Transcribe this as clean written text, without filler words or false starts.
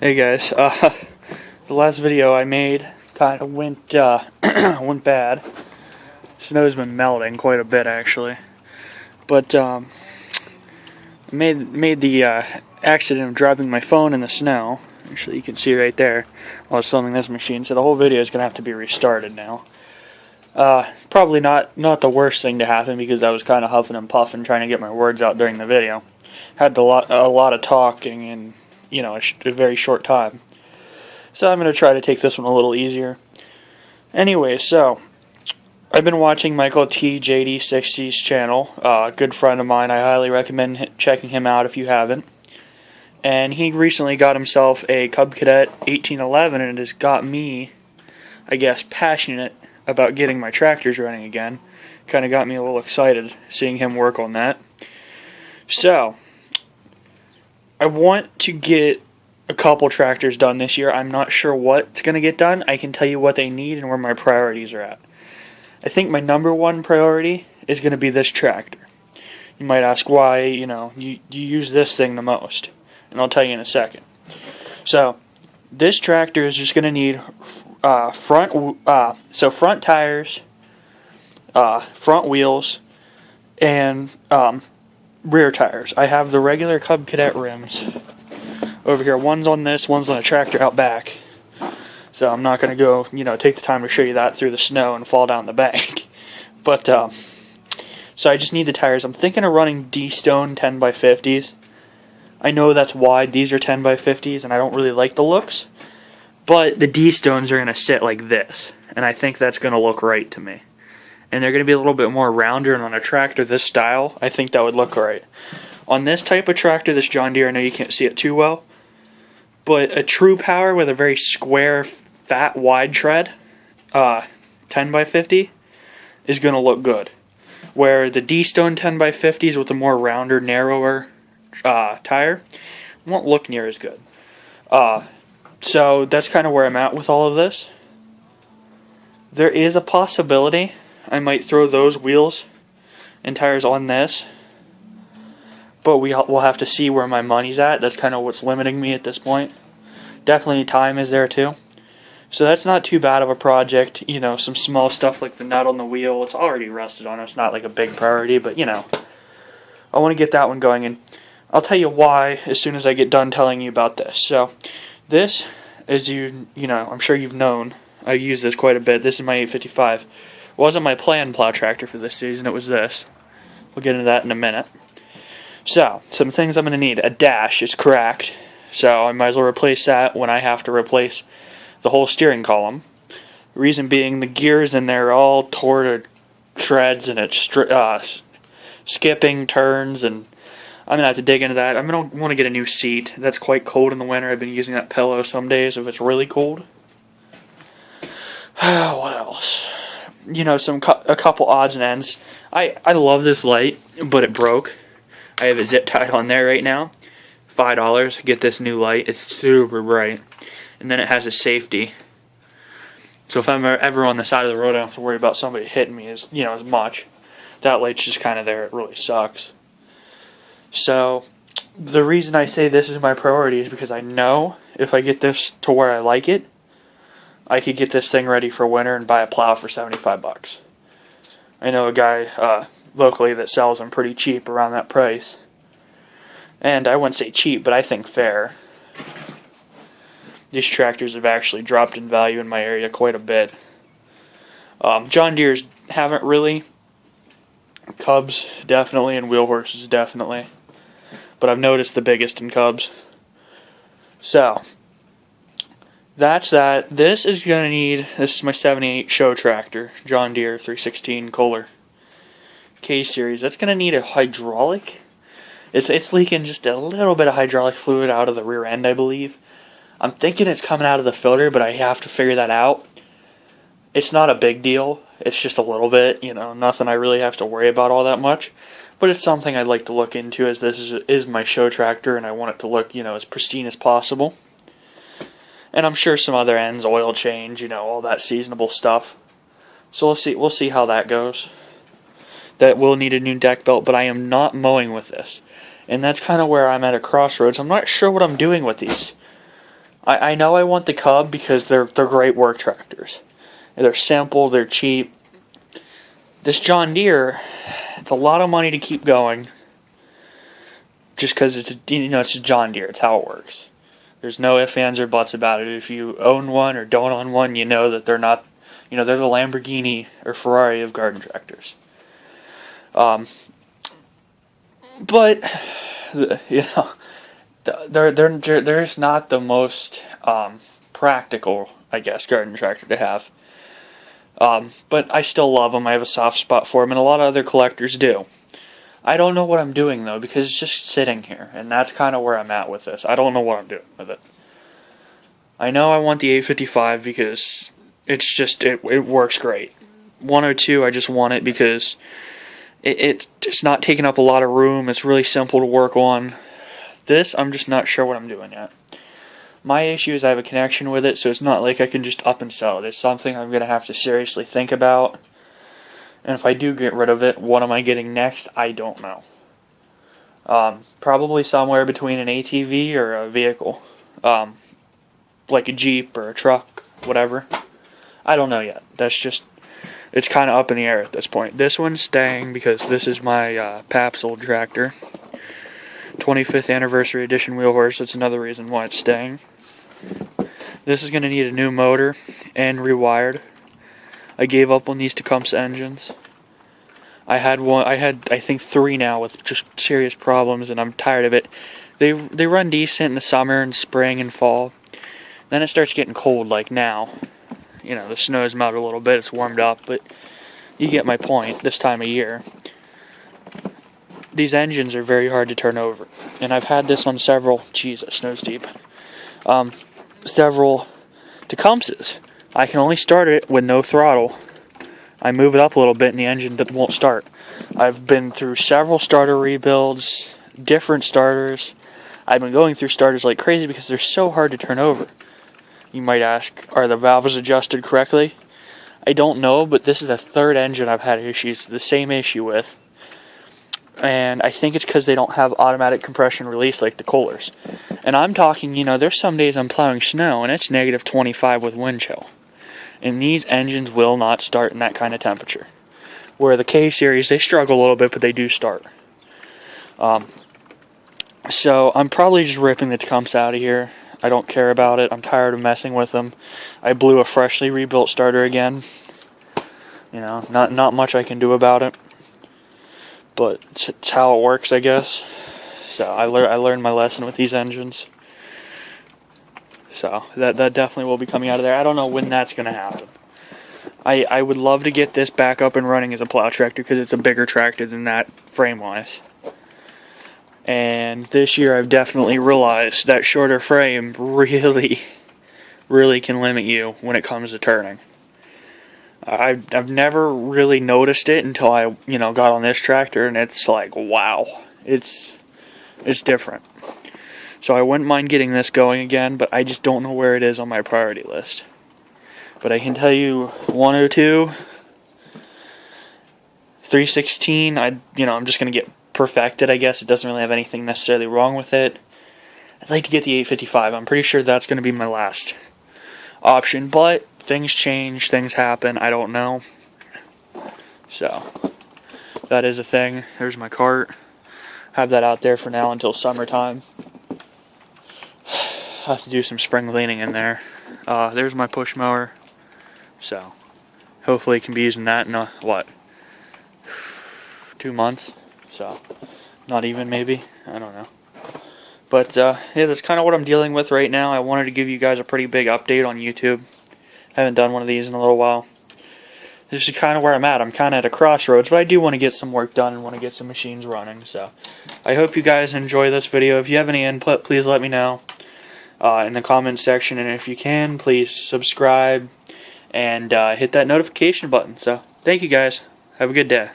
Hey guys, the last video I made kind of went went bad. Snow's been melting quite a bit actually, but I made the accident of dropping my phone in the snow. Actually, you can see right there while I was filming this machine. So the whole video is gonna have to be restarted now. Probably not the worst thing to happen because I was kind of huffing and puffing trying to get my words out during the video. Had a lot of talking in a very short time. So I'm going to try to take this one a little easier. Anyway, so I've been watching Michael T. JD60's channel. A good friend of mine. I highly recommend checking him out if you haven't. And he recently got himself a Cub Cadet 1811, and it has got me, I guess, passionate about getting my tractors running again. Kind of got me a little excited seeing him work on that. So I want to get a couple tractors done this year. I'm not sure what's going to get done. I can tell you what they need and where my priorities are at. I think my number one priority is going to be this tractor. You might ask why, you use this thing the most. And I'll tell you in a second. So, this tractor is just going to need front tires, front wheels, and rear tires. I have the regular Cub Cadet rims over here. One's on this, one's on a tractor out back. So I'm not going to go, take the time to show you that through the snow and fall down the bank. But, so I just need the tires. I'm thinking of running D-Stone 10x50s. I know that's wide. These are 10x50s, and I don't really like the looks. But the D-Stones are going to sit like this, and I think that's going to look right to me. And they're going to be a little bit more rounder, and on a tractor this style, I think that would look right. On this type of tractor, this John Deere, I know you can't see it too well, but a True Power with a very square, fat, wide tread, 10x50, is going to look good. Where the D-Stone 10x50s with the more rounder, narrower tire won't look near as good. So that's kind of where I'm at with all of this. There is a possibility I might throw those wheels and tires on this, but we'll have to see where my money's at. That's kind of what's limiting me at this point. Definitely time is there too. So that's not too bad of a project. Some small stuff like the nut on the wheel, it's already rusted on it. It's not like a big priority, but I want to get that one going, and I'll tell you why as soon as I get done telling you about this. So this, as I'm sure you've known, I use this quite a bit. This is my 855. It wasn't my planned plow tractor for this season, it was this. We'll get into that in a minute. So, some things I'm going to need. A dash is cracked, so I might as well replace that when I have to replace the whole steering column. Reason being, the gears in there are all tore to shreds, and it's skipping turns, and I'm going to have to dig into that. I'm going to want to get a new seat. That's quite cold in the winter. I've been using that pillow some days if it's really cold. What else? A couple odds and ends. I love this light, but it broke. I have a zip tied on there right now. $5, get this new light. It's super bright. And then it has a safety. So if I'm ever on the side of the road, I don't have to worry about somebody hitting me as much. That light's just kind of there. It really sucks. So the reason I say this is my priority is because I know if I get this to where I like it, I could get this thing ready for winter and buy a plow for $75. I know a guy locally that sells them pretty cheap around that price. And I wouldn't say cheap, but I think fair. These tractors have actually dropped in value in my area quite a bit. John Deere's haven't really. Cubs definitely, and wheel horses definitely. But I've noticed the biggest in Cubs. So that's that. This is my 78 show tractor, John Deere 316 Kohler K-Series. That's going to need a hydraulic. It's leaking just a little bit of hydraulic fluid out of the rear end, I believe. I'm thinking it's coming out of the filter, but I have to figure that out. It's not a big deal. It's just a little bit, nothing I really have to worry about all that much. But it's something I'd like to look into, as this is my show tractor, and I want it to look, as pristine as possible. And I'm sure some other ends, oil change, all that seasonable stuff. So we'll see how that goes. That will need a new deck belt, but I am not mowing with this. And that's kind of where I'm at a crossroads. I'm not sure what I'm doing with these. I know I want the Cub because they're great work tractors. They're simple, they're cheap. This John Deere, it's a lot of money to keep going. Just because it's a John Deere, it's how it works. There's no ifs, ands, or buts about it. If you own one or don't own one, you know that they're not, they're the Lamborghini or Ferrari of garden tractors. But they're just not the most practical, I guess, garden tractor to have. But I still love them. I have a soft spot for them, and a lot of other collectors do. I don't know what I'm doing, though, because it's just sitting here, and that's kind of where I'm at with this. I don't know what I'm doing with it. I know I want the 855 because it's just, it works great. 102, I just want it because it's not taking up a lot of room. It's really simple to work on. This, I'm just not sure what I'm doing yet. My issue is I have a connection with it, so it's not like I can just up and sell it. It's something I'm going to have to seriously think about. And if I do get rid of it, what am I getting next? I don't know. Probably somewhere between an ATV or a vehicle. Like a Jeep or a truck, whatever. I don't know yet. It's kind of up in the air at this point. This one's staying because this is my Pap's old tractor. 25th anniversary edition wheel horse. That's another reason why it's staying. This is going to need a new motor and rewired. I gave up on these Tecumseh engines. I had I think 3 now with just serious problems, and I'm tired of it. They run decent in the summer and spring and fall. Then it starts getting cold, like now. The snow's melted a little bit, it's warmed up, but you get my point this time of year. These engines are very hard to turn over, and I've had this on several, snow's deep, several Tecumsehs. I can only start it with no throttle. I move it up a little bit and the engine won't start. I've been through several starter rebuilds, different starters. I've been going through starters like crazy because they're so hard to turn over. You might ask, are the valves adjusted correctly? I don't know, but this is the 3rd engine I've had the same issue with. And I think it's because they don't have automatic compression release like the Kohlers. And I'm talking, there's some days I'm plowing snow and it's negative 25 with wind chill. And these engines will not start in that kind of temperature. Where the K-Series, they struggle a little bit, but they do start. So I'm probably just ripping the Tecumseh out of here. I don't care about it. I'm tired of messing with them. I blew a freshly rebuilt starter again. Not much I can do about it. But it's how it works, I guess. So I learned my lesson with these engines. So that definitely will be coming out of there. I don't know when that's going to happen. I would love to get this back up and running as a plow tractor because it's a bigger tractor than that frame-wise. And this year I've definitely realized that shorter frame really, really can limit you when it comes to turning. I've never really noticed it until I got on this tractor, and it's like, wow, it's different. So I wouldn't mind getting this going again, but I just don't know where it is on my priority list. But I can tell you 102, 316, I'm just going to get perfected, I guess. It doesn't really have anything necessarily wrong with it. I'd like to get the 855. I'm pretty sure that's going to be my last option, but things change, things happen, I don't know. So, that is a thing. There's my cart. Have that out there for now until summertime. I'll have to do some spring cleaning in there. There's my push mower. So, hopefully I can be using that in 2 months? So, not even maybe, I don't know. But, yeah, that's kind of what I'm dealing with right now. I wanted to give you guys a pretty big update on YouTube. Haven't done one of these in a little while. This is kind of where I'm at. I'm kind of at a crossroads, but I do want to get some work done and want to get some machines running. So, I hope you guys enjoy this video. If you have any input, please let me know in the comments section. And if you can, please subscribe and hit that notification button. So, thank you guys. Have a good day.